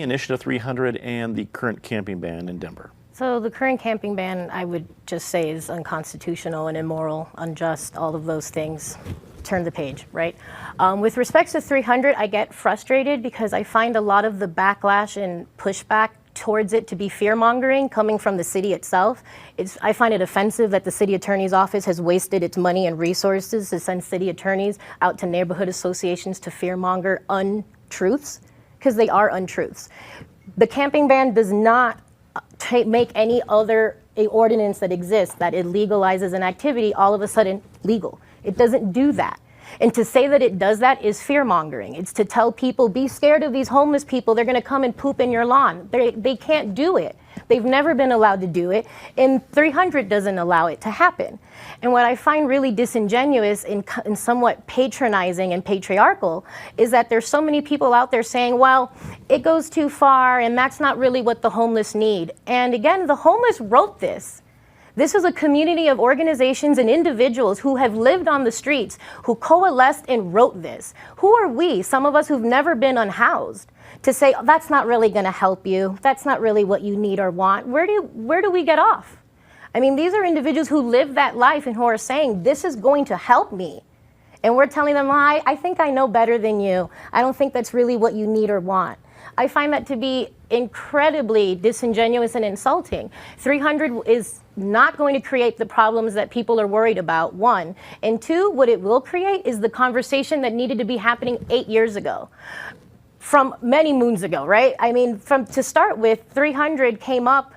Initiative 300 and the current camping ban in Denver. So the current camping ban, I would just say, is unconstitutional and immoral, unjust, all of those things. Turn the page, right? With respect to 300, I get frustrated because I find a lot of the backlash and pushback towards it to be fear-mongering coming from the city itself. I find it offensive that the city attorney's office has wasted its money and resources to send city attorneys out to neighborhood associations to fear-monger untruths, because they are untruths. The camping ban does not make any other ordinance that exists that it legalizes an activity all of a sudden legal. It doesn't do that. And to say that it does that is fear-mongering. It's to tell people, be scared of these homeless people. They're going to come and poop in your lawn. They can't do it. They've never been allowed to do it, and 300 doesn't allow it to happen. And what I find really disingenuous and somewhat patronizing and patriarchal is that there's so many people out there saying, well, it goes too far, and that's not really what the homeless need. And again, the homeless wrote this. This is a community of organizations and individuals who have lived on the streets, who coalesced and wrote this. Who are we, some of us who've never been unhoused, to say, oh, that's not really going to help you, that's not really what you need or want? Where do we get off? I mean, these are individuals who live that life and who are saying, this is going to help me. And we're telling them, I think I know better than you. I don't think that's really what you need or want. I find that to be incredibly disingenuous and insulting. 300 is not going to create the problems that people are worried about, one. And two, what it will create is the conversation that needed to be happening 8 years ago. From many moons ago, right? I mean, to start with, 300 came up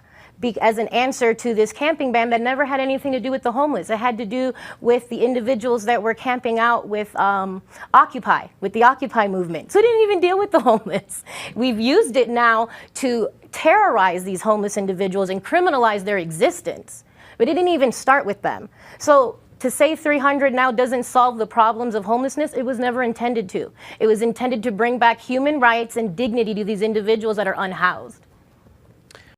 as an answer to this camping ban that never had anything to do with the homeless. It had to do with the individuals that were camping out with Occupy, with the Occupy movement. So it didn't even deal with the homeless. We've used it now to terrorize these homeless individuals and criminalize their existence. But it didn't even start with them. So to say 300 now doesn't solve the problems of homelessness, it was never intended to. It was intended to bring back human rights and dignity to these individuals that are unhoused.